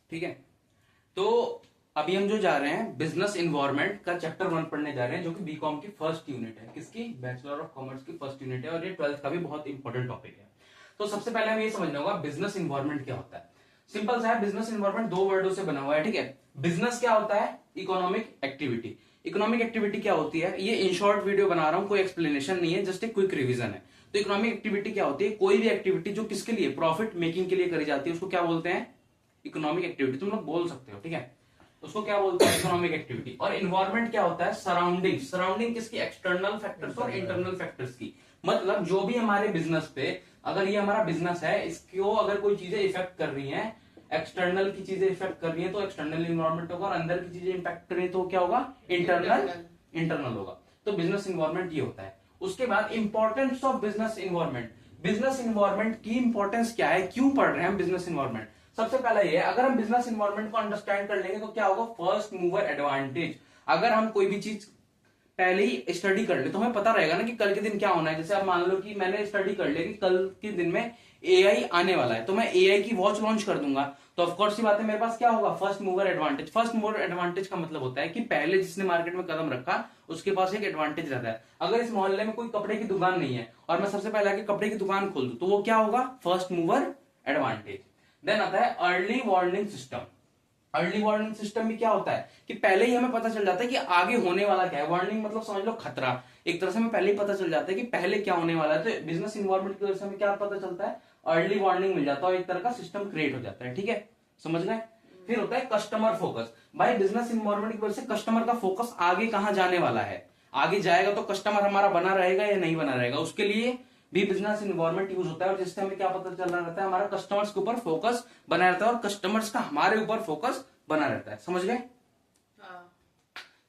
ठीक है। तो अभी हम जो जा रहे हैं बिजनेस इन्वायरमेंट का चैप्टर 1 पढ़ने जा रहे हैं, जो कि बीकॉम की फर्स्ट यूनिट है। किसकी? बैचलर ऑफ कॉमर्स की फर्स्ट यूनिट है, और ये 12th का भी बहुत इंपॉर्टेंट टॉपिक है। तो सबसे पहले हमें ये समझना होगा बिजनेस इन्वायरमेंट क्या होता है। सिंपल सा है, बिजनेस इन्वायरमेंट दो वर्डों से बना हुआ है। ठीक है। बिजनेस क्या होता है? Economic activity. इकोनॉमिक एक्टिविटी क्या होती है? ये इन शॉर्ट वीडियो बना रहा हूं, कोई एक्सप्लेनेशन नहीं है, जस्ट एक क्विक रिवीजन है। तो इकोनॉमिक एक्टिविटी क्या होती है? कोई भी एक्टिविटी जो किसके लिए? प्रॉफिट मेकिंग के लिए करी जाती है, उसको क्या बोलते हैं? Economic activity. तुम लोग बोल सकते हो, ठीक है। उसको क्या बोलते हैं? Economic activity. और इन्वायरमेंट क्या होता है? सराउंडिंग। सराउंडिंग किसकी? एक्सटर्नल फैक्टर्स और इंटरनल फैक्टर्स की। मतलब जो भी हमारे बिजनेस पे, अगर ये हमारा बिजनेस है, इसको अगर कोई चीजें इफेक्ट कर रही हैं, एक्सटर्नल की चीजें इफेक्ट कर रही है तो एक्सटर्नल इन्वायरमेंट होगा, और अंदर की चीजें इम्पैक्ट कर रही है तो क्या होगा? इंटरनल होगा। तो बिजनेस इन्वायरमेंट ये होता है। उसके बाद importance of business environment. Business environment की इंपॉर्टेंस क्या है, क्यों पढ़ रहे हैं हम बिजनेस इन्वायरमेंट? सबसे पहला ये है, अगर हम बिजनेस इन्वायरमेंट को अंडरस्टैंड कर लेंगे तो क्या होगा? First mover advantage. अगर हम कोई भी चीज पहले ही स्टडी कर ले तो हमें पता रहेगा ना कि कल के दिन क्या होना है। जैसे आप मान लो कि मैंने स्टडी कर लिया कि कल के दिन में एआई आने वाला है, तो मैं एआई की वॉच लॉन्च कर दूंगा, तो ऑफकोर्स की बात है मेरे पास क्या होगा? First mover advantage. First mover advantage का मतलब होता है कि पहले जिसने मार्केट में कदम रखा उसके पास एक एडवांटेज रहता है। अगर इस मोहल्ले में कोई कपड़े की दुकान नहीं है और मैं सबसे पहले आके कपड़े की दुकान खोल दूं, तो वो क्या होगा? First mover advantage. देन आता है early warning system. Early warning system में क्या होता है कि पहले ही हमें पता चल जाता है कि आगे होने वाला क्या है। वार्निंग मतलब समझ लो खतरा। एक तरह से हमें पहले ही पता चल जाता है कि पहले क्या होने वाला है। तो बिजनेस इन्वायरमेंट की वजह से हमें क्या पता चलता है? अर्ली वार्निंग मिल जाता है, और एक तरह का सिस्टम क्रिएट हो जाता है। ठीक है, समझ गए? फिर होता है कस्टमर फोकस। भाई बिजनेस इन्वायरमेंट की वजह से कस्टमर का फोकस आगे कहां जाने वाला है, आगे जाएगा तो कस्टमर हमारा बना रहेगा या नहीं बना रहेगा, उसके लिए भी बिजनेस इन्वायरमेंट यूज होता है। और जिससे हमें क्या पता चल रहा रहता है? हमारा कस्टमर्स के ऊपर फोकस बना रहता है, और कस्टमर्स का हमारे ऊपर फोकस बना रहता है। समझ गए?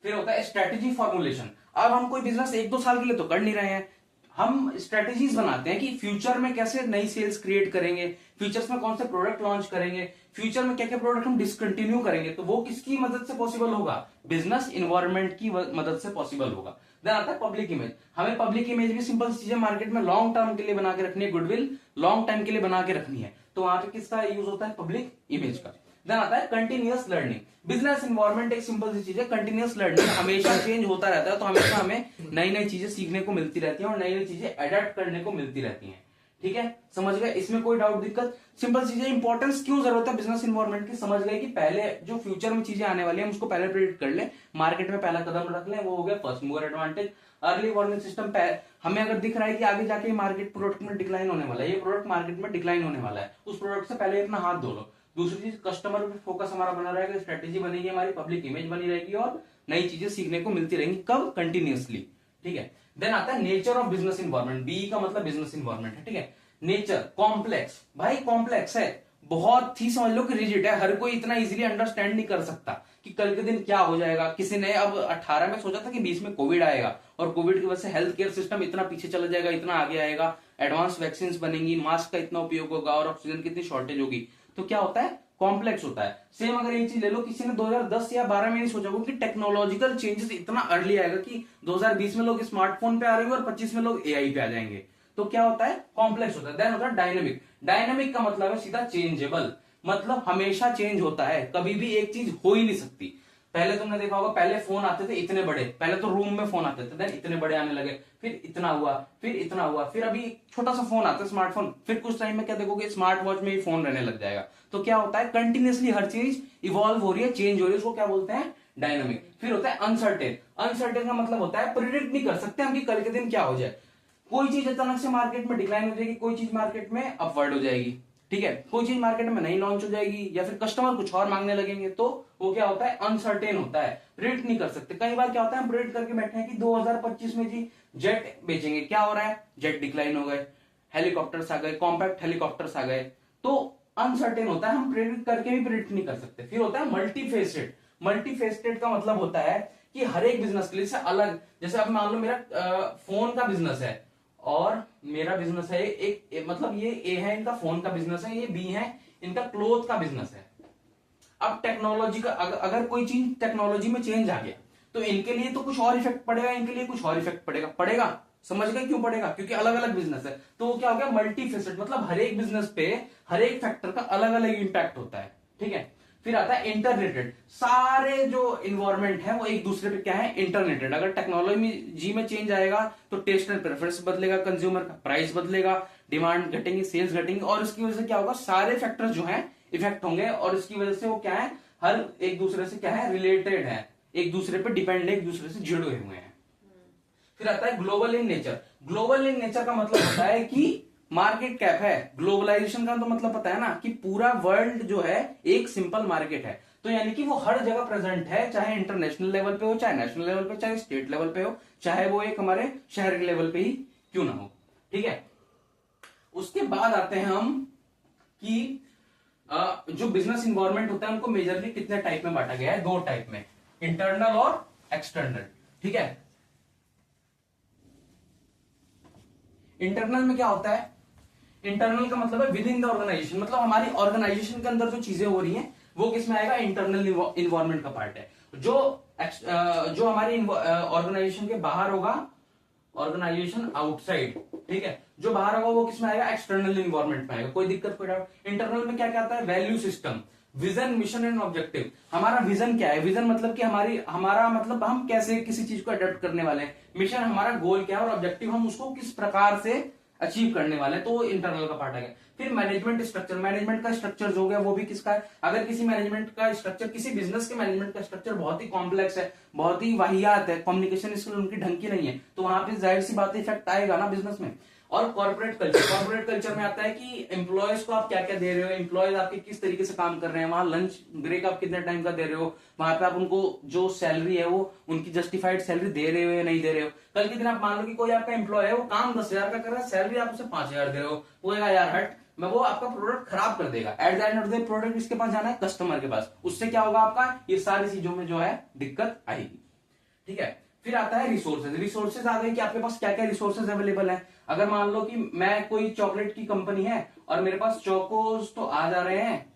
फिर होता है स्ट्रेटेजी फॉर्मुलेशन। अब हम कोई बिजनेस 1-2 साल के लिए तो कर नहीं रहे हैं, हम स्ट्रेटेजीज बनाते हैं कि फ्यूचर में कैसे नई सेल्स क्रिएट करेंगे, फ्यूचर्स में कौन से प्रोडक्ट लॉन्च करेंगे, फ्यूचर में क्या क्या प्रोडक्ट हम डिसकंटिन्यू करेंगे। तो वो किसकी मदद से पॉसिबल होगा? बिजनेस इन्वायरमेंट की मदद से पॉसिबल होगा। देन आता है पब्लिक इमेज। हमें पब्लिक इमेज भी सिंपल चीजें मार्केट में लॉन्ग टर्म के लिए बना के रखनी है, गुडविल लॉन्ग टाइम के लिए बना के रखनी है, तो वहां पे किसका यूज होता है? पब्लिक इमेज का। देन आता है कंटिन्यूअस लर्निंग। बिजनेस इन्वायरमेंट एक सिंपल सी चीज है, कंटिन्यूअस लर्निंग। हमेशा चेंज होता रहता है, तो हमेशा हमें नई नई चीजें सीखने को मिलती रहती हैं और नई नई चीजें अडेप्ट करने को मिलती रहती हैं। ठीक है, समझ गए? इसमें कोई डाउट दिक्कत? सिंपल चीजें। इंपॉर्टेंस क्यों जरूरत है बिजनेस इन्वायरमेंट की? समझ गए कि पहले जो फ्यूचर में चीजें आने वाली है उसको पहले प्रेडिक्ट कर ले, मार्केट में पहला कदम रख ले, वो हो गया first mover advantage. Early warning system. हमें अगर दिख रहा है कि आगे जाके मार्केट प्रोडक्ट में डिक्लाइन होने वाला है, ये प्रोडक्ट मार्केट में डिक्लाइन होने वाला है, उस प्रोडक्ट से पहले अपना हाथ धो लो। दूसरी चीज, कस्टमर पे फोकस हमारा बना रहेगा, स्ट्रेटेजी बनेगी हमारी, पब्लिक इमेज बनी रहेगी, और नई चीजें सीखने को मिलती रहेंगी। कब? कंटिन्यूअसली। ठीक है। देन आता है nature of business environment. B का मतलब बिजनेस इन्वायरमेंट है। ठीक है। Nature complex. भाई कॉम्प्लेक्स है, बहुत ही समझ लो कि रिजिड है, हर कोई इतना इजीली अंडरस्टैंड नहीं कर सकता कि कल के दिन क्या हो जाएगा। किसी ने अब 18 में सोचा था कि 20 में कोविड आएगा, और कोविड की वजह से हेल्थ केयर सिस्टम इतना पीछे चला जाएगा, इतना आगे आएगा, एडवांस वैक्सीन बनेंगी, मास्क का इतना उपयोग होगा, और ऑक्सीजन की इतनी शॉर्टेज होगी। तो क्या होता है? कॉम्प्लेक्स होता है। सेम अगर एक चीज ले लो, किसी ने 2010 या 12 में नहीं सोचा होगा कि टेक्नोलॉजिकल चेंजेस इतना अर्ली आएगा कि 2020 में लोग स्मार्टफोन पे आ रहे हैं और 25 में लोग एआई पे आ जाएंगे। तो क्या होता है? कॉम्प्लेक्स होता है। देन होता है डायनेमिक। डायनेमिक का मतलब है सीधा चेंजेबल, मतलब हमेशा चेंज होता है, कभी भी एक चीज हो ही नहीं सकती। पहले तुमने देखा होगा, पहले फोन आते थे इतने बड़े, पहले तो रूम में फोन आते थे, देन इतने बड़े आने लगे, फिर इतना हुआ, फिर इतना हुआ, फिर अभी छोटा सा फोन आता है स्मार्टफोन, फिर कुछ टाइम में क्या देखोगे स्मार्ट वॉच में ही फोन रहने लग जाएगा। तो क्या होता है? कंटिन्यूअसली हर चीज इवॉल्व हो रही है, चेंज हो रही है, उसको क्या बोलते हैं? डायनामिक। फिर होता है अनसर्टेन। अनसर्टेन का मतलब होता है प्रिडिक्ट नहीं कर सकते हम कि कल के दिन क्या हो जाए। कोई चीज अचानक से मार्केट में डिक्लाइन हो जाएगी, कोई चीज मार्केट में अपवर्ड हो जाएगी। ठीक है, कोई चीज मार्केट में नई लॉन्च हो जाएगी, या फिर कस्टमर कुछ और मांगने लगेंगे, तो वो क्या होता है? अनसर्टेन होता है, प्रिडिक्ट नहीं कर सकते। कई बार क्या होता है, हम प्रिडिक्ट करके बैठे हैं कि 2025 में जी जेट बेचेंगे, क्या हो रहा है? जेट डिक्लाइन हो गए, हेलीकॉप्टर्स आ गए, कॉम्पैक्ट हेलीकॉप्टर्स आ गए, तो अनसर्टेन होता है, हम प्रिडिक्ट करके भी प्रिडिक्ट नहीं कर सकते। फिर होता है मल्टीफेस्टेड। मल्टीफेस्टेड का मतलब होता है कि हर एक बिजनेस के लिए से अलग, जैसे अब मान लो मेरा फोन का बिजनेस है और मेरा बिजनेस है एक, मतलब ये ए है इनका फोन का बिजनेस है, ये बी है इनका क्लोथ का बिजनेस है। अब टेक्नोलॉजी का अगर कोई चीज टेक्नोलॉजी में चेंज आ गया तो इनके लिए तो कुछ और इफेक्ट पड़ेगा, इनके लिए कुछ और इफेक्ट पड़ेगा। समझ गए क्यों पड़ेगा? क्योंकि अलग अलग बिजनेस है। तो वो क्या हो गया? मल्टी फेसेट, मतलब हर एक बिजनेस पे हर एक फैक्टर का अलग अलग इंपैक्ट होता है। ठीक है। फिर आता है इंटरनेटेड, सारे जो इन्वायरमेंट है वो एक दूसरे पे क्या है, इंटरनेटेड। अगर टेक्नोलॉजी में चेंज आएगा तो टेस्ट एंड प्रेफरेंस बदलेगा, कंज्यूमर का प्राइस बदलेगा, डिमांड घटेंगी, सेल्स घटेंगी, और इसकी वजह से क्या होगा, सारे फैक्टर्स जो है इफेक्ट होंगे, और इसकी वजह से वो क्या है, हर एक दूसरे से क्या है, रिलेटेड है, एक दूसरे पे डिपेंड है, एक दूसरे से जुड़े हुए हैं। फिर आता है global in nature. Global in nature का मतलब होता है कि मार्केट कैप है। ग्लोबलाइजेशन का तो मतलब पता है ना कि पूरा वर्ल्ड जो है एक सिंपल मार्केट है, तो यानी कि वो हर जगह प्रेजेंट है, चाहे इंटरनेशनल लेवल पे हो, चाहे नेशनल लेवल पे, चाहे स्टेट लेवल पे हो, चाहे वो एक हमारे शहर के लेवल पे ही क्यों ना हो। ठीक है, उसके बाद आते हैं हम कि जो बिजनेस इन्वायरमेंट होता है उनको मेजरली कितने टाइप में बांटा गया है, दो टाइप में, इंटरनल और एक्सटर्नल। ठीक है, इंटरनल में क्या होता है, इंटरनल का मतलब है विद इन द ऑर्गेनाइजेशन, मतलब हमारी ऑर्गेनाइजेशन के अंदर जो चीजें हो रही हैं वो किसमें आएगा, इंटरनल इन्वायरमेंट का पार्ट है। जो हमारी ऑर्गेनाइजेशन के बाहर होगा, ऑर्गेनाइजेशन आउटसाइड, ठीक है, जो बाहर होगा वो किसमें आएगा, एक्सटर्नल इन्वायरमेंट में आएगा। कोई दिक्कत, कोई डाउट। इंटरनल में क्या क्या आता है, value system, vision, mission and objective. हमारा विजन क्या है, विजन मतलब कि हमारा मतलब हम कैसे किसी चीज को अडेप्ट करने वाले हैं, मिशन हमारा गोल क्या है, और ऑब्जेक्टिव हम उसको किस प्रकार से अचीव करने वाले हैं, तो वो इंटरनल का पार्ट है। फिर मैनेजमेंट स्ट्रक्चर, मैनेजमेंट का स्ट्रक्चर जो हो गया वो भी किसका है, अगर किसी मैनेजमेंट का स्ट्रक्चर, किसी बिजनेस के मैनेजमेंट का स्ट्रक्चर बहुत ही कॉम्प्लेक्स है, बहुत ही वाहियात है, कम्युनिकेशन स्किल उनकी ढंग की नहीं है, तो वहां पे जाहिर सी बात इफेक्ट आएगा ना बिजनेस में। और कॉर्पोरेट कल्चर, कॉर्पोरेट कल्चर में आता है कि एम्प्लॉयज को आप क्या क्या दे रहे हो, एम्प्लॉयज आपके किस तरीके से काम कर रहे हैं, वहां लंच ब्रेक आप कितने टाइम का दे रहे हो, वहां पे आप उनको जो सैलरी है वो उनकी जस्टिफाइड सैलरी दे रहे हो या नहीं दे रहे हो। कल के दिन आप मान लो कि कोई आपका एम्प्लॉय है, वो काम 10,000 का कर रहा है, सैलरी आप उसे 5,000 दे रहे हो, वो यार हट, मैं वो आपका प्रोडक्ट खराब कर देगा। At the end of the product किसके पास जाना है, कस्टमर के पास। उससे क्या होगा, आपका ये सारी चीजों में जो है दिक्कत आएगी। ठीक है, फिर आता है रिसोर्सेज। रिसोर्सेज आ गए कि आपके पास क्या क्या रिसोर्सेज अवेलेबल है। अगर मान लो कि मैं कोई चॉकलेट की कंपनी है और मेरे पास चोकोस तो आ जा रहे हैं,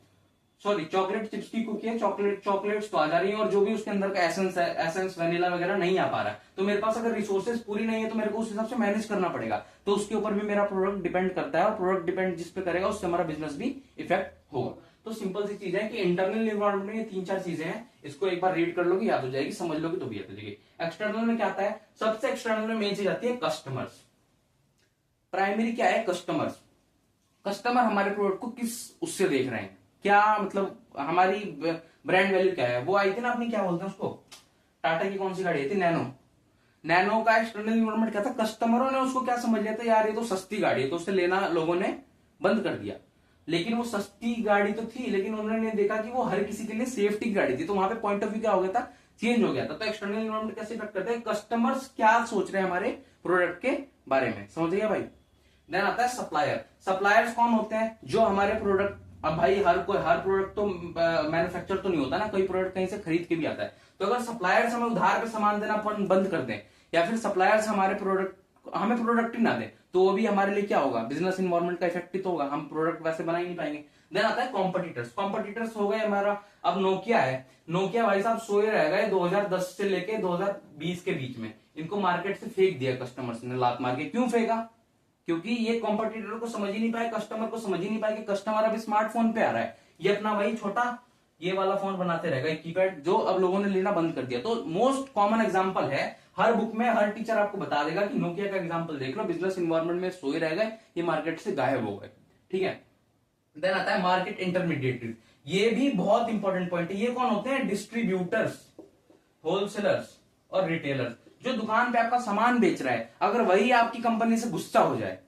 सॉरी चॉकलेट चिप्स की कुकी है, चॉकलेट्स तो आ जा रही है, और जो भी उसके अंदर का एसेंस है, एसेंस वनीला वगैरह नहीं आ पा रहा है, तो मेरे पास अगर रिसोर्सेज पूरी नहीं है तो मेरे को उस हिसाब से मैनेज करना पड़ेगा। तो उसके ऊपर भी मेरा प्रोडक्ट डिपेंड करता है, और प्रोडक्ट डिपेंड जिस पे करेगा उससे हमारा बिजनेस भी इफेक्ट होगा। तो सिंपल सी चीज है कि इंटरनल इन्वायरमेंट में ये 3-4 चीजें हैं, इसको एक बार रीड कर लोगे याद हो जाएगी, समझ लोगे तो भी याद हो जाएगी। एक्सटर्नल में क्या आता है, सबसे एक्सटर्नल में मेन चीज आती है कस्टमर्स। प्राइमरी क्या है, कस्टमर्स। कस्टमर हमारे प्रोडक्ट को किस उससे देख रहे हैं, क्या मतलब हमारी ब्रांड वैल्यू क्या है। वो आई थी ना अपनी, क्या बोलते हैं उसको, टाटा की कौन सी गाड़ी आई थी, नैनो। नैनो का एक्सटर्नल इन्वायरमेंट क्या था, कस्टमरों ने उसको क्या समझ लिया था, यार ये तो सस्ती गाड़ी है, तो उससे लेना लोगों ने बंद कर दिया। लेकिन वो सस्ती गाड़ी तो थी, लेकिन उन्होंने देखा कि वो हर किसी के लिए सेफ्टी की गाड़ी थी, तो वहां पे पॉइंट ऑफ व्यू क्या हो गया था, चेंज हो गया था। तो एक्सटर्नल इन्वायरमेंट कैसे इफेक्ट करते हैं, कस्टमर्स क्या सोच रहे हैं हमारे प्रोडक्ट के बारे में, समझ गया भाई। देन आता है सप्लायर। सप्लायर्स कौन होते हैं, जो हमारे प्रोडक्ट, अब भाई हर प्रोडक्ट तो मैन्युफैक्चर तो नहीं होता ना, कोई प्रोडक्ट कहीं से खरीद के भी आता है। तो अगर सप्लायर्स हमें उधार पे सामान देना बंद कर दें, या फिर सप्लायर्स हमें प्रोडक्ट ही ना दे, तो वो भी हमारे लिए क्या होगा, बिजनेस इन्वायरमेंट का इफेक्ट ही तो होगा, हम प्रोडक्ट वैसे बना ही नहीं पाएंगे। देन आता है कॉम्पिटिटर्स। कॉम्पिटिटर्स हो गए हमारा, अब नोकिया है, नोकिया भाई साहब सोए रह गए 2010 से लेके 2020 के बीच में, इनको मार्केट से फेंक दिया कस्टमर्स ने लात मार के। क्यों फेंका, क्योंकि ये कॉम्पिटिटर को समझ ही नहीं पाए, कस्टमर को समझ ही नहीं पाए कि कस्टमर अब स्मार्टफोन पे आ रहा है, ये अपना वही छोटा ये वाला फोन बनाते रहेगा कीपैड, जो अब लोगों ने लेना बंद कर दिया। तो मोस्ट कॉमन एग्जांपल है, हर बुक में हर टीचर आपको बता देगा कि नोकिया का एग्जांपल देख लो, बिजनेस इन्वायरमेंट में सोए रह गए, ये मार्केट से गायब हो गए। ठीक है, देन आता है मार्केट इंटरमीडिएटरी। ये भी बहुत इंपॉर्टेंट पॉइंट है। ये कौन होते हैं, डिस्ट्रीब्यूटर्स, होलसेलर्स और रिटेलर्स। जो दुकान पे आपका सामान बेच रहा है, अगर वही आपकी कंपनी से गुस्सा हो जाए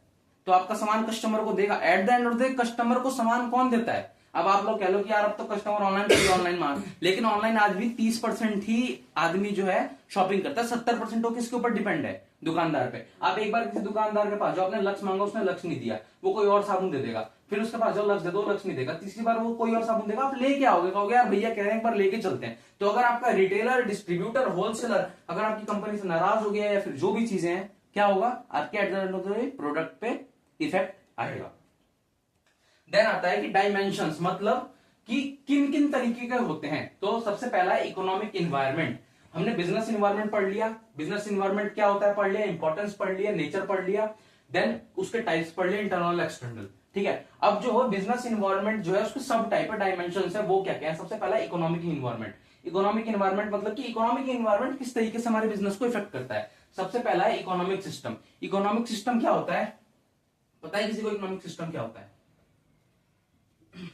तो आपका सामान कस्टमर को देगा। At the end of the day customer को सामान कौन देता है, अब आप लोग कह लो कि यार अब तो कस्टमर ऑनलाइन मांग, लेकिन ऑनलाइन आज भी 30% ही आदमी जो है शॉपिंग करता है, 70% तो किसके ऊपर डिपेंड है, दुकानदार पे। आप एक बार किसी दुकानदार के पास जो आपने लक्ष्य मांगा उसने लक्ष्य नहीं दिया, वो कोई और साबुन दे देगा, फिर उसके पास जो लक्ष्य दे दो लक्ष्य नहीं देगा, तीसरी बार वो कोई और साबुन देगा, आप लेके आओगे, कहोगे यार भैया कह रहे हैं एक बार लेके चलते हैं। तो अगर आपका रिटेलर, डिस्ट्रीब्यूटर, होलसेलर अगर आपकी कंपनी से नाराज हो गया या फिर जो भी चीजें हैं, क्या होगा, आपके at the end of the day product पे इफेक्ट आएगा। देन आता है कि डायमेंशंस, मतलब कि किन किन तरीके के होते हैं। तो सबसे पहला है इकोनॉमिक इन्वायरमेंट। हमने बिजनेस इन्वायरमेंट पढ़ लिया, बिजनेस इन्वायरमेंट क्या होता है पढ़ लिया, इंपॉर्टेंस पढ़ लिया, नेचर पढ़ लिया, देन उसके टाइप्स पढ़ लिया, इंटरनल एक्सटर्नल। ठीक है। अब जो है बिजनेस इन्वायरमेंट जो है उसके सब टाइप ऑफ डायमेंशन है, वो क्या क्या है? सबसे पहला इकोनॉमिक इन्वायरमेंट। इकोनॉमिक इन्वायरमेंट मतलब कि इकोनॉमिक इन्वायरमेंट किस तरीके से हमारे बिजनेस को इफेक्ट करता है। सबसे पहला है इकोनॉमिक सिस्टम। इकोनॉमिक सिस्टम क्या होता है? पता है किसी को इकोनॉमिक सिस्टम क्या होता है?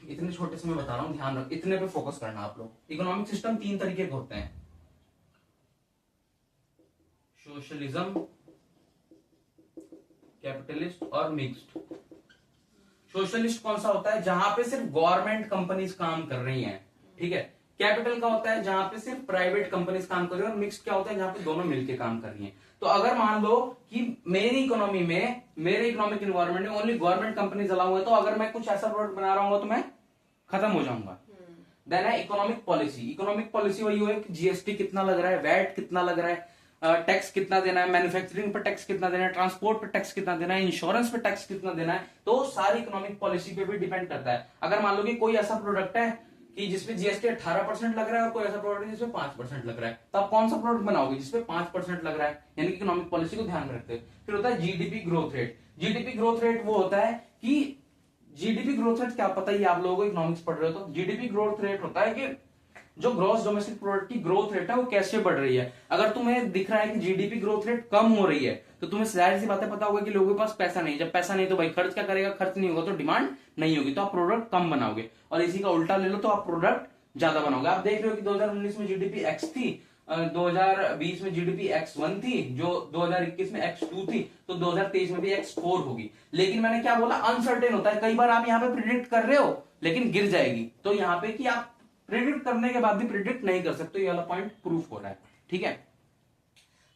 इतने छोटे से मैं बता रहा हूं, ध्यान रख, इतने पे फोकस करना आप लोग। इकोनॉमिक सिस्टम तीन तरीके के होते हैं, सोशलिज्म, कैपिटलिस्ट और मिक्स्ड। सोशलिस्ट कौन सा होता है? जहां पे सिर्फ गवर्नमेंट कंपनीज काम कर रही हैं, ठीक है। कैपिटल का होता है जहां पे सिर्फ प्राइवेट कंपनीज काम कर रही है, और मिक्स्ड क्या होता है? जहां पे दोनों मिलकर काम कर रही हैं। तो अगर मान लो कि मेरी इकोनॉमी में, मेरे इकोनॉमिक इन्वायरमेंट में ओनली गवर्नमेंट कंपनीज अलाउ है, तो अगर मैं कुछ ऐसा प्रोडक्ट बना रहा हूँ तो मैं खत्म हो जाऊंगा। देन है इकोनॉमिक पॉलिसी। इकोनॉमिक पॉलिसी वही है कि जीएसटी कितना लग रहा है, वैट कितना लग रहा है, टैक्स कितना देना है, मैन्युफैक्चरिंग पर टैक्स कितना देना है, ट्रांसपोर्ट पर टैक्स कितना देना है, इंश्योरेंस पर टैक्स कितना देना है। तो सारी इकोनॉमिक पॉलिसी पे भी डिपेंड करता है। अगर मान लो कि कोई ऐसा प्रोडक्ट है कि जिसपे जीएसटी 18% लग रहा है, और कोई ऐसा प्रोडक्ट है जिसपे 5% लग रहा है, तो आप कौन सा प्रोडक्ट बनाओगे? जिसपे 5% लग रहा है, यानी कि इकोनॉमिक पॉलिसी को ध्यान में रखते हैं। फिर होता है GDP growth rate. GDP growth rate वो होता है कि जीडीपी ग्रोथ रेट क्या पता ही आप लोगों को, इकोनॉमिक्स पढ़ रहे हो तो। जीडीपी ग्रोथ रेट होता है कि जो ग्रॉस डोमेस्टिक प्रोडक्ट की ग्रोथ रेट है वो कैसे बढ़ रही है। अगर तुम्हें दिख रहा है कि जीडीपी ग्रोथ रेट कम हो रही है, तो तुम्हें जाहिर सी बातें पता होगा कि लोगों के पास पैसा नहीं है। जब पैसा नहीं तो भाई खर्च क्या करेगा? खर्च नहीं होगा तो डिमांड नहीं होगी, तो आप प्रोडक्ट कम बनाओगे। और इसी का उल्टा ले लो तो आप प्रोडक्ट ज्यादा बनाओगे। आप देख रहे हो कि 2019 में जीडीपी एक्स थी, 2020 में जीडीपी X1 थी, जो 2021 में X2 थी, तो 2023 में भी X4 होगी। लेकिन मैंने क्या बोला? अनसर्टेन होता है। कई बार आप यहाँ पे प्रिडिक्ट कर रहे हो लेकिन गिर जाएगी, तो यहाँ पे कि आप प्रिडिक्ट करने के बाद भी प्रिडिक्ट नहीं कर सकते, ये वाला पॉइंट प्रूफ हो रहा है, ठीक है।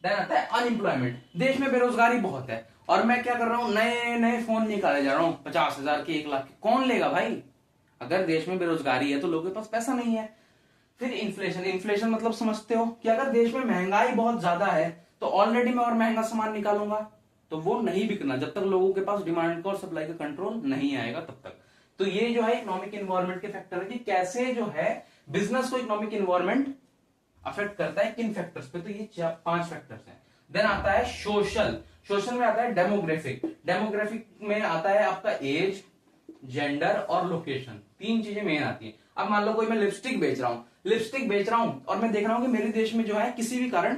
देन आता है अनएम्प्लॉयमेंट। देश में बेरोजगारी बहुत है, और मैं क्या कर रहा हूं? नए नए फोन निकाले जा रहा हूं, 50,000 के, 1 लाख के। कौन लेगा भाई? अगर देश में बेरोजगारी है तो लोगों के पास पैसा नहीं है। फिर इन्फ्लेशन। इन्फ्लेशन मतलब समझते हो कि अगर देश में महंगाई बहुत ज्यादा है तो ऑलरेडी मैं और महंगा सामान निकालूंगा तो वो नहीं बिकना जब तक लोगों के पास डिमांड का और सप्लाई का कंट्रोल नहीं आएगा तब तक। तो ये जो है इकोनॉमिक इन्वायरमेंट के फैक्टर है कि कैसे जो है बिजनेस को इकोनॉमिक इन्वायरमेंट अफेक्ट करता है, किन फैक्टर्स पे। तो ये 5 फैक्टर्स हैं। देन आता है सोशल। सोशल में आता है डेमोग्राफिक। डेमोग्राफिक में आता है आपका एज, जेंडर और लोकेशन। 3 चीजें मेन आती हैं। अब मान लो कोई मैं लिपस्टिक बेच रहा हूं और मैं देख रहा हूं कि मेरे देश में जो है किसी भी कारण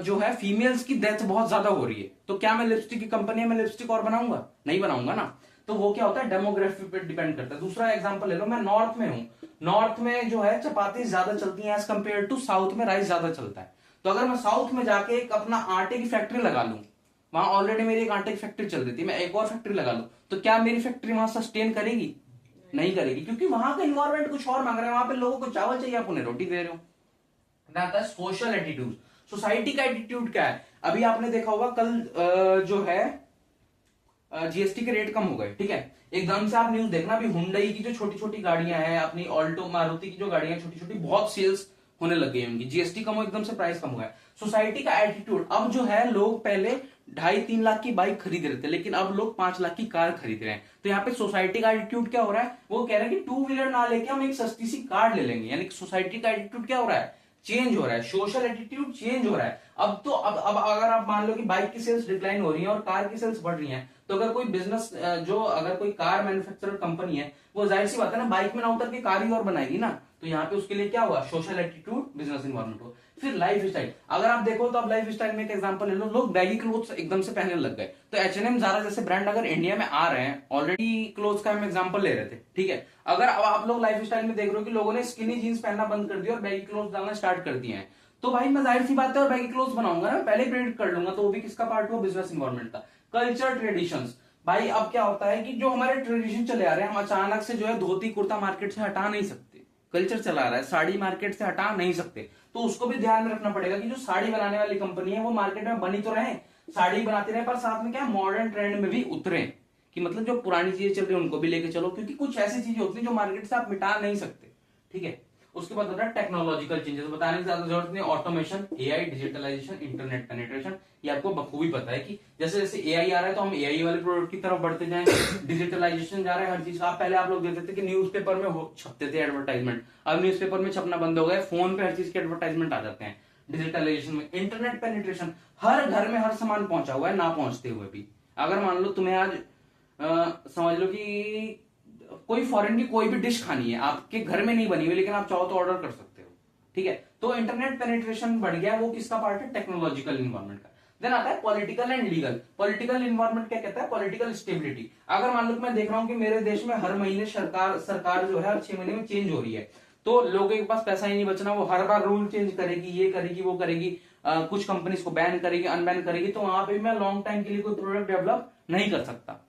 जो है फीमेल्स की डेथ बहुत ज्यादा हो रही है, तो क्या मैं लिपस्टिक की कंपनी में लिपस्टिक और बनाऊंगा? नहीं बनाऊंगा ना। तो वो क्या होता है? डेमोग्राफी पे डिपेंड करता है। दूसरा एग्जांपल ले लो, मैं नॉर्थ में हूं, नॉर्थ में जो है चपाती ज्यादा चलती है एज कंपेयर टू साउथ में राइस ज्यादा चलता है। तो अगर मैं साउथ में जाके एक अपना आटे की फैक्ट्री लगा लूं, वहां ऑलरेडी मेरी एक आटे की फैक्ट्री चल रही थी, मैं एक और फैक्ट्री लगा लूं, तो क्या मेरी फैक्ट्री वहां सस्टेन करेगी? नहीं करेगी, क्योंकि वहां का इन्वायरमेंट कुछ और मांग रहा है। वहां पे लोगों को चावल चाहिए, आप उन्हें रोटी दे रहे हो। आता है सोशल एटीट्यूड। सोसाइटी का एटीट्यूड क्या है? अभी आपने देखा होगा कल जो है जीएसटी के रेट कम हो गए, ठीक है। एकदम से आप न्यूज देखना, अभी हुंडई की जो छोटी छोटी गाड़ियां हैं, अपनी ऑल्टो मारुति की जो गाड़ियां छोटी छोटी, बहुत सेल्स होने लग गई उनकी। जीएसटी कम हो, एकदम से प्राइस कम हो गया। सोसाइटी का एटीट्यूड। अब जो है लोग पहले 2.5-3 लाख की बाइक खरीद रहे थे, लेकिन अब लोग 5 लाख की कार खरीद रहे हैं। तो यहाँ पे सोसाइटी का एटीट्यूड क्या हो रहा है? वो कह रहे हैं कि 2 व्हीलर ना लेके हम एक सस्ती सी कार ले लेंगे। यानी कि सोसाइटी का एटीट्यूड क्या हो रहा है? चेंज हो रहा है। सोशल एटीट्यूड चेंज हो रहा है। अब तो अब अगर आप मान लो कि बाइक की सेल्स डिक्लाइन हो रही है और कार की सेल्स बढ़ रही है, तो अगर कोई बिजनेस अगर कोई कार मैन्युफैक्चरर कंपनी है, वो जाहिर सी बात है ना, बाइक में ना उतर के कार ही और बनाएगी ना। तो यहाँ पे उसके लिए क्या हुआ? सोशल एटीट्यूड, बिजनेस इन्वायरमेंट हुआ। फिर लाइफ स्टाइल। अगर आप देखो तो अब लाइफ स्टाइल में एक एग्जांपल ले लो, लोग बैगी क्लोथ्स एकदम से पहनने लग गए। तो H&M, ज़ारा जैसे ब्रांड अगर इंडिया में आ रहे हैं, ऑलरेडी क्लोथ्स का हम एग्जांपल ले रहे थे, ठीक है। अगर अब आप लोग लाइफ स्टाइल में देख रहे हो कि लोगों ने स्किनी जीन्स पहनना बंद कर दिया और बैगी क्लोथ्स डालना स्टार्ट कर दिए हैं, तो भाई मैं जाहिर सी बात है और बैगी क्लोथ्स बनाऊंगा ना, पहले प्रेडिक्ट कर लूंगा। तो वो भी किसका पार्ट हुआ? बिजनेस इन्वायरमेंट का। Culture, traditions. भाई अब क्या होता है कि जो हमारे ट्रेडिशन चले आ रहे हैं, हम अचानक से जो है धोती कुर्ता मार्केट से हटा नहीं सकते। कल्चर चला रहा है, साड़ी मार्केट से हटा नहीं सकते, तो उसको भी ध्यान में रखना पड़ेगा कि जो साड़ी बनाने वाली कंपनी है वो मार्केट में बनी तो रहे, साड़ी बनाती रहे, पर साथ में क्या मॉडर्न ट्रेंड में भी उतरे, कि मतलब जो पुरानी चीजें चल रही है उनको भी लेके चलो, क्योंकि कुछ ऐसी चीजें होती है जो मार्केट से आप मिटा नहीं सकते, ठीक है। उसके बाद होता है टेक्नोलॉजिकल चेंजेस। बताने की ज्यादा जरूरत नहीं, automation, AI, digitalisation, internet penetration, ये आपको बखूबी पता है कि जैसे जैसे एआई आ रहा है तो हम एआई वाले प्रोडक्ट की तरफ बढ़ते जाएंगे। डिजिटलाइजेशन जा रहा है हर चीज का। पहले आप लोग देखते थे कि न्यूज़पेपर में छपते थे एडवर्टाइजमेंट, अब न्यूज़पेपर में छपना बंद हो गया, फोन पे हर चीज के एडवर्टाइजमेंट आ जाते हैं। डिजिटलाइजेशन में इंटरनेट पेनिट्रेशन, हर घर में हर सामान पहुंचा हुआ है ना पहुंचते हुए भी। अगर मान लो तुम्हें आज समझ लो कि कोई फॉरेन की कोई भी डिश खानी है, आपके घर में नहीं बनी हुई लेकिन आप चाहो तो ऑर्डर कर सकते हो, ठीक है। तो इंटरनेट पेनिट्रेशन बढ़ गया, वो किसका पार्ट है, टेक्नोलॉजिकल इन्वायरमेंट का। देन आता है political and legal. Political environment क्या कहता है, पॉलिटिकल स्टेबिलिटी। अगर मान लो कि मैं देख रहा हूं कि मेरे देश में हर महीने सरकार सरकार जो है हर 6 महीने में चेंज हो रही है, तो लोगों के पास पैसा ही नहीं बचना, वो हर बार रूल चेंज करेगी, ये करेगी वो करेगी, कुछ कंपनीज को बैन करेगी, अनबैन करेगी, तो वहां पे मैं लॉन्ग टाइम के लिए कोई प्रोडक्ट डेवलप नहीं कर सकता।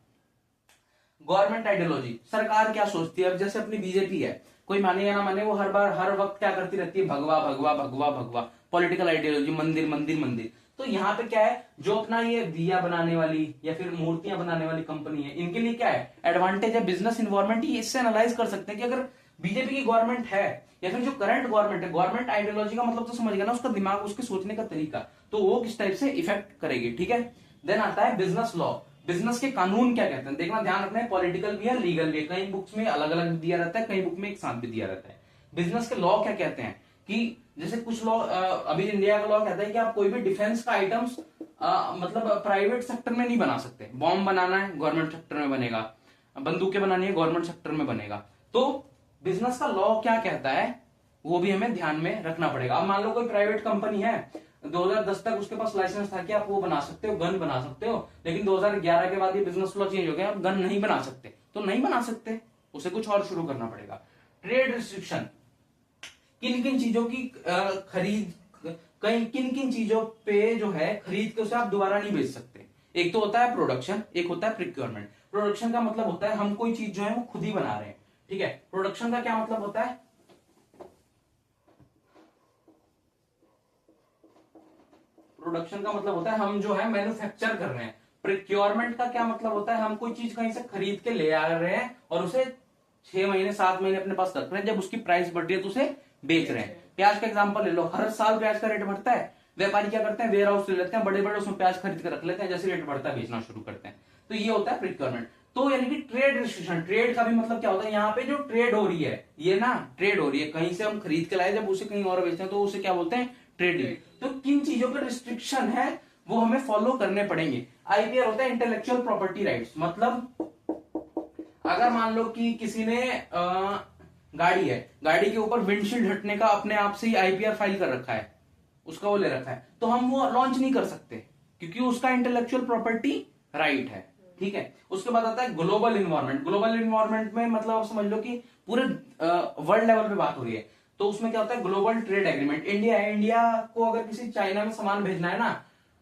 गवर्नमेंट आइडियोलॉजी, सरकार क्या सोचती है, अब जैसे अपनी बीजेपी है, कोई माने या ना माने, वो हर बार हर वक्त क्या करती रहती है, भगवा भगवा भगवा भगवा, पॉलिटिकल आइडियोलॉजी, मंदिर मंदिर मंदिर। तो यहाँ पे क्या है, जो अपना ये दिया बनाने वाली या फिर मूर्तियां बनाने वाली कंपनी है, इनके लिए क्या है एडवांटेज है, बिजनेस इन्वायरमेंट, ये इससे एनालाइज कर सकते हैं कि अगर बीजेपी की गवर्नमेंट है या फिर जो करंट गवर्नमेंट है, गवर्नमेंट आइडियोलॉजी का मतलब तो समझ गया ना, उसका दिमाग, उसके सोचने का तरीका, तो वो किस टाइप से इफेक्ट करेगी, ठीक है। देन आता है बिजनेस लॉ। बिजनेस के कानून क्या कहते हैं, देखना ध्यान रखना है, पॉलिटिकल भी है लीगल भी है, कई बुक्स में अलग अलग दिया रहता है, कई बुक में एक साथ भी दिया रहता है। बिजनेस के लॉ क्या कहते हैं कि जैसे कुछ लॉ, अभी इंडिया का लॉ कहता है कि आप कोई भी डिफेंस का आइटम्स मतलब प्राइवेट सेक्टर में नहीं बना सकते। बॉम्ब बनाना है गवर्नमेंट सेक्टर में बनेगा, बंदूकें बनानी है गवर्नमेंट सेक्टर में बनेगा। तो बिजनेस का लॉ क्या कहता है वो भी हमें ध्यान में रखना पड़ेगा। अब मान लो कोई प्राइवेट कंपनी है, 2010 तक उसके पास लाइसेंस था कि आप वो बना सकते हो, गन बना सकते हो, लेकिन 2011 के बाद ये बिजनेस लॉ चेंज हो गया, आप गन नहीं बना सकते, तो नहीं बना सकते, उसे कुछ और शुरू करना पड़ेगा। ट्रेड रिस्ट्रिक्शन, किन किन चीजों की खरीद, कहीं किन किन चीजों पे जो है खरीद के उसे आप दोबारा नहीं बेच सकते। एक तो होता है प्रोडक्शन, एक होता है प्रिक्योरमेंट। प्रोडक्शन का मतलब होता है हम कोई चीज जो है वो खुद ही बना रहे हैं, ठीक है। प्रोडक्शन का क्या मतलब होता है, प्रोडक्शन का मतलब होता है हम जो है मैन्युफैक्चर कर रहे हैं। प्रिक्योरमेंट का क्या मतलब होता है, हम कोई चीज कहीं से खरीद के ले आ रहे हैं और उसे 6 महीने 7 महीने अपने पास रख रहे हैं, जब उसकी प्राइस बढ़ रही है तो उसे बेच रहे हैं। प्याज का एग्जांपल ले लो, हर साल प्याज का रेट बढ़ता है, व्यापारी क्या करते हैं, वेयर हाउस ले लेते हैं बड़े बड़े, उसमें प्याज खरीद कर रख लेते हैं, जैसे रेट बढ़ता है बेचना शुरू करते हैं। तो ये होता है प्रिक्योरमेंट। तो यानी कि ट्रेड रिस्ट्रिक्शन, ट्रेड का भी मतलब क्या होता है, यहाँ पे जो ट्रेड हो रही है, ये ना ट्रेड हो रही है, कहीं से हम खरीद के लाए, जब उसे कहीं और बेचते हैं तो उसे क्या बोलते हैं, ट्रेडिंग। तो किन चीजों पर रिस्ट्रिक्शन है वो हमें फॉलो करने पड़ेंगे। आईपीआर होता है इंटेलेक्चुअल प्रॉपर्टी राइट्स, मतलब अगर मान लो कि किसी ने गाड़ी है, गाड़ी के ऊपर विंडशील्ड हटने का अपने आप से ही आईपीआर फाइल कर रखा है, उसका वो ले रखा है, तो हम वो लॉन्च नहीं कर सकते क्योंकि उसका इंटेलेक्चुअल प्रॉपर्टी राइट है, ठीक है। उसके बाद आता है ग्लोबल इन्वायरमेंट। ग्लोबल इन्वायरमेंट में मतलब आप समझ लो कि पूरे वर्ल्ड लेवल पे बात हो रही है, तो उसमें क्या होता है, ग्लोबल ट्रेड एग्रीमेंट। इंडिया है, इंडिया को अगर किसी चाइना में सामान भेजना है ना,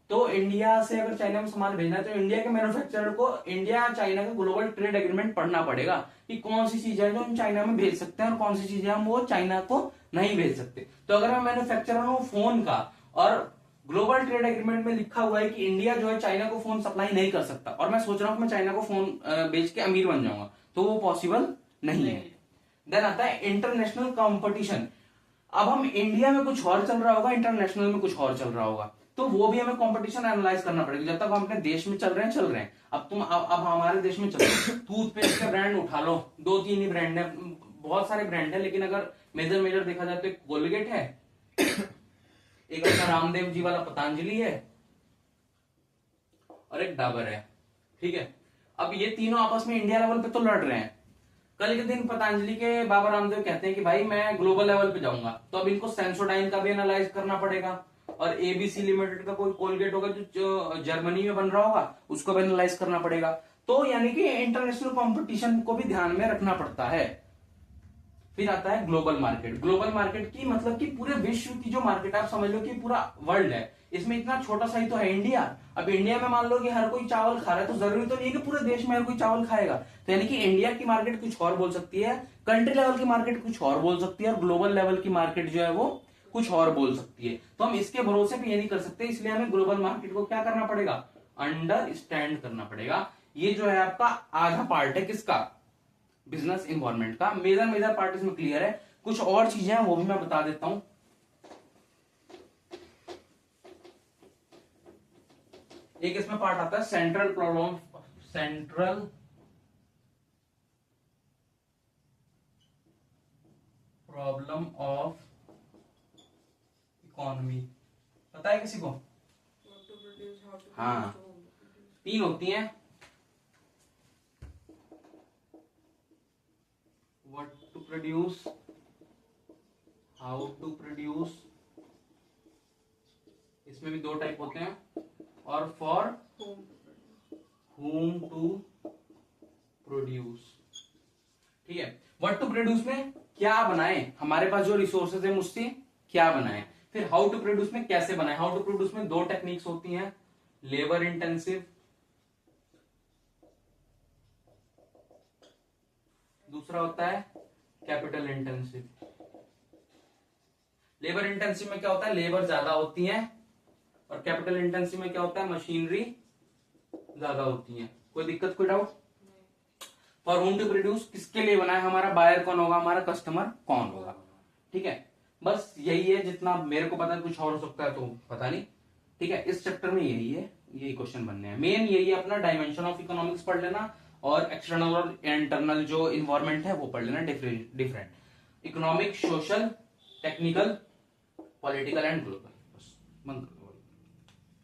तो इंडिया से अगर चाइना में सामान भेजना है तो इंडिया के मैन्युफैक्चरर को इंडिया चाइना का ग्लोबल ट्रेड एग्रीमेंट पढ़ना पड़ेगा कि कौन सी चीजें हैं जो हम चाइना में भेज सकते हैं और कौन सी चीजें हम वो चाइना को नहीं भेज सकते। तो अगर मैं मैन्युफैक्चरर हूं फोन का और ग्लोबल ट्रेड एग्रीमेंट में लिखा हुआ है कि इंडिया जो है चाइना को फोन सप्लाई नहीं कर सकता, और मैं सोच रहा हूं कि मैं चाइना को फोन बेच के अमीर बन जाऊंगा, तो वो पॉसिबल नहीं है। देन आता है इंटरनेशनल कंपटीशन। अब हम इंडिया में कुछ और चल रहा होगा, इंटरनेशनल में कुछ और चल रहा होगा, तो वो भी हमें कंपटीशन एनालाइज करना पड़ेगा। जब तक हम अपने देश में चल रहे हैं चल रहे हैं। अब तुम अब हमारे देश में चल रहे हैं, टूथपेस्ट के ब्रांड उठा लो, 2-3 ही ब्रांड है, बहुत सारे ब्रांड है, लेकिन अगर मेजर मेजर देखा जाए तो एक कोलगेट है, एक अपना रामदेव जी वाला पतंजलि है, और एक डाबर है, ठीक है। अब ये तीनों आपस में इंडिया लेवल पे तो लड़ रहे हैं। कल के दिन पतंजलि के बाबा रामदेव कहते हैं कि भाई मैं ग्लोबल लेवल पे जाऊंगा, तो अब इनको सेंसोडाइन का भी एनालाइज करना पड़ेगा, और एबीसी लिमिटेड का कोई कोलगेट होगा जो जर्मनी में बन रहा होगा, उसको भी एनालाइज करना पड़ेगा। तो यानी कि इंटरनेशनल कंपटीशन को भी ध्यान में रखना पड़ता है। फिर आता है ग्लोबल मार्केट। ग्लोबल मार्केट की मतलब कि पूरे विश्व की जो मार्केट, आप समझ लो कि पूरा वर्ल्ड है, इसमें इतना छोटा सा ही तो है इंडिया। अब इंडिया में मान लो कि हर कोई चावल खा रहा है, तो जरूरी तो नहीं है कि पूरे देश में हर कोई चावल खाएगा। तो यानी कि इंडिया की मार्केट कुछ और बोल सकती है, कंट्री लेवल की मार्केट कुछ और बोल सकती है, और ग्लोबल लेवल की मार्केट जो है वो कुछ और बोल सकती है। तो हम इसके भरोसे पे ये नहीं कर सकते, इसलिए हमें ग्लोबल मार्केट को क्या करना पड़ेगा, अंडरस्टैंड करना पड़ेगा। ये जो है आपका आधा पार्ट है किसका, बिजनेस इन्वायरमेंट का। मेजर मेजर पार्ट इसमें क्लियर है, कुछ और चीजें हैं वो भी मैं बता देता हूं। एक इसमें पार्ट आता है central problem, central problem of economy, पता है किसी को? हाँ, 3 होती हैं, प्रोड्यूस, हाउ टू प्रोड्यूस, इसमें भी दो टाइप होते हैं, और फॉर whom टू प्रोड्यूस। ठीक है, व्हाट टू प्रोड्यूस में क्या बनाए, हमारे पास जो रिसोर्सेज है मुझसे क्या बनाए। फिर हाउ टू प्रोड्यूस में कैसे बनाए। हाउ टू प्रोड्यूस में दो टेक्निक्स होती हैं, लेबर इंटेंसिव, दूसरा होता है कैपिटल इंटेंसिव। लेबर इंटेंसिव में क्या होता है, लेबर ज्यादा होती है, और कैपिटल इंटेंसिव में क्या होता है, मशीनरी ज्यादा होती है। कोई दिक्कत, कोई doubt. For whom to produce किसके लिए बनाए, हमारा बायर कौन होगा, हमारा कस्टमर कौन होगा। ठीक है, बस यही है, जितना मेरे को पता है, कुछ और हो सकता है तो पता नहीं। ठीक है, इस चैप्टर में यही है, यही क्वेश्चन बनने हैं। मेन यही है अपना, डायमेंशन ऑफ इकोनॉमिक्स पढ़ लेना, और एक्सटर्नल और इंटरनल जो इन्वायरमेंट है वो पढ़ लेना, different economic, social, technical, political and global. बस बंद।